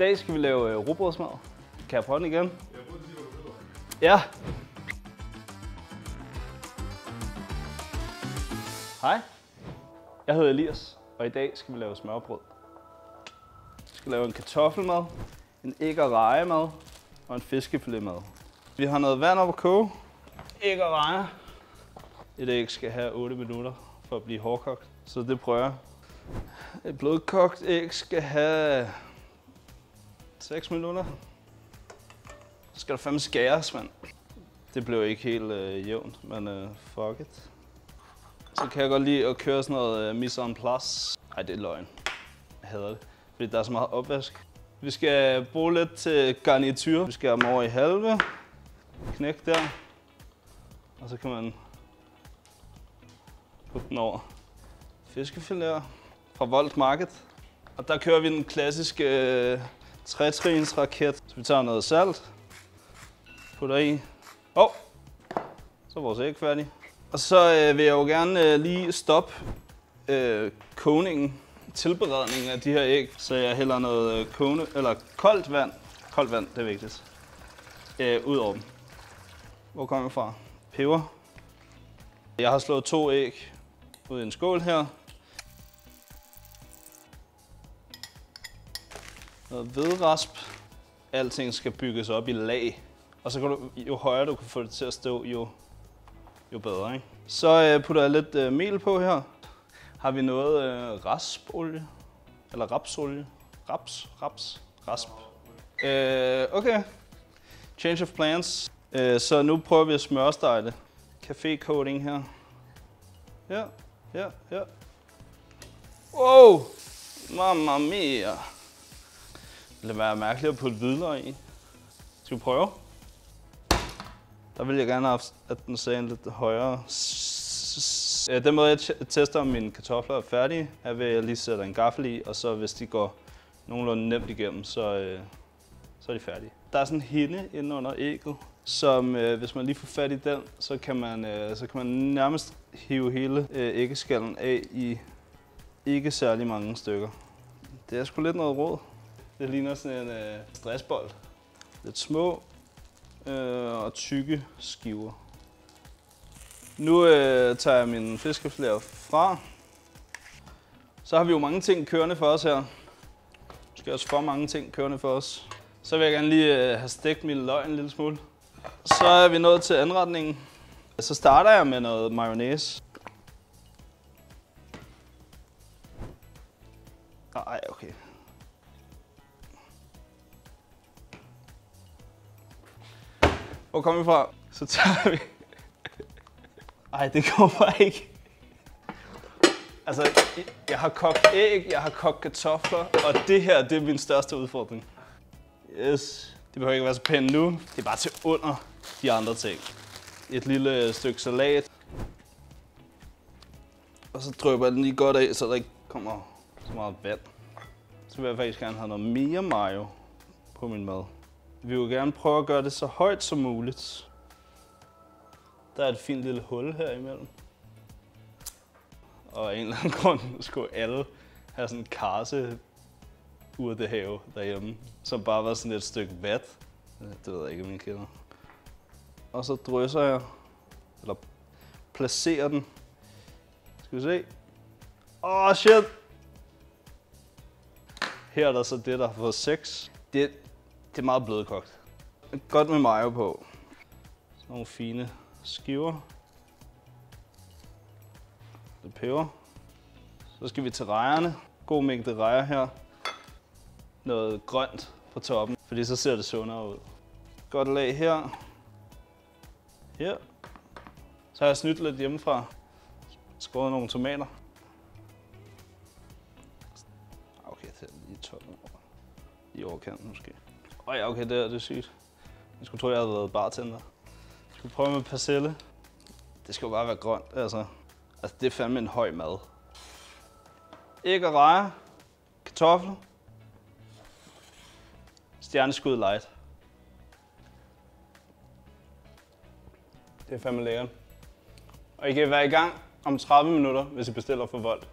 dag skal vi lave rugbrødsmad. Kan jeg prøve den igen? Ja. Hej, jeg hedder Elias, og i dag skal vi lave smørbrød. Vi skal lave en kartoffelmad, en æg- og rejemad og en fiskefiletmad. Vi har noget vand op at koge. Æg og rejer. Et æg skal have 8 minutter for at blive hårdkogt, så det prøver jeg. Et blødkogt æg skal have 6 minutter. Så skal der fandme skæres, mand. Det blev ikke helt jævnt, men fuck it. Så kan jeg godt lide at køre sådan noget mise en place. Ej, det er løgn. Jeg hader det, fordi der er så meget opvask. Vi skal bruge lidt til garnitur. Vi skal have dem over i halve. Knæk der. Og så kan man putte den over. Fiskefiléer fra Volt Market. Og der kører vi den klassiske trætrinsraket. Så vi tager noget salt. Putter i. Så er vores æg færdig. Og så vil jeg jo gerne lige stoppe kogningen, tilberedningen af de her æg. Så jeg hælder noget koldt vand, det er vigtigt, ud over dem. Hvor kommer jeg fra? Peber. Jeg har slået 2 æg ud i en skål her. Noget hvederasp. Alting skal bygges op i lag. Og så kan du, jo højere du kan få det til at stå, jo bedre, ikke? Så putter jeg lidt mel på her. Har vi noget raspolie? Eller rapsolie? Rasp. Okay. Change of plans. Så nu prøver vi at smørstege det. Café-coating her. Ja. Wow! Mamma mia! Det vil være mærkeligt at putte hvidløg i. Skal vi prøve? Der vil jeg gerne have, at den ser en lidt højere. Den måde, jeg tester, om mine kartofler er færdige, er ved at lige sætte en gaffel i, og så hvis de går nogenlunde nemt igennem, så er de færdige. Der er sådan en hinde inde under ægget, som hvis man lige får fat i den, så kan man nærmest hive hele æggeskallen af i ikke særlig mange stykker. Det er sgu lidt noget råd. Det ligner sådan en stressbold. Lidt små og tykke skiver. Nu tager jeg mine fiskefiléer fra. Så har vi jo mange ting kørende for os her. Måske også for mange ting kørende for os. Så vil jeg gerne lige have stegt min løg en lille smule. Så er vi nået til anretningen. Så starter jeg med noget mayonnaise. Ej, okay. Hvor kommer vi fra? Så tager vi... Ej, det går bare ikke. Altså, jeg har kogt æg, jeg har kogt kartofler, og det her, det er min største udfordring. Yes. Det behøver ikke være så pænt nu. Det er bare til under de andre ting. Et lille stykke salat. Og så drypper jeg den lige godt af, så der ikke kommer så meget vand. Så vil jeg faktisk gerne have noget mere mayo på min mad. Vi vil gerne prøve at gøre det så højt som muligt. Der er et fint lille hul her imellem. Og af en eller anden grund skulle alle have sådan en karse-urtehave derhjemme, som bare var sådan et stykke vat. Det ved jeg ikke, om I kender. Og så drysser jeg, eller placerer den. Skal vi se? Shit! Her er der så det, der har fået 6. Det er meget blødkogt. Godt med mayo på. Så nogle fine skiver. Lidt peber. Så skal vi til rejerne. God mængde rejer her. Noget grønt på toppen, fordi så ser det sundere ud. Godt lag her. Her. Så har jeg snydt lidt hjemmefra. Skåret nogle tomater. Okay, det er lige 12 år. Lige overkanten måske. Ja, okay, det er sygt. Jeg skulle tro, jeg havde været bartender. Jeg skulle prøve med persille. Det skal jo bare være grønt, altså. Det er fandme en høj mad. Æg og rejer. Kartofler. Stjerneskud light. Det er fandme lækkert. Og I kan være i gang om 30 minutter, hvis I bestiller for Volt.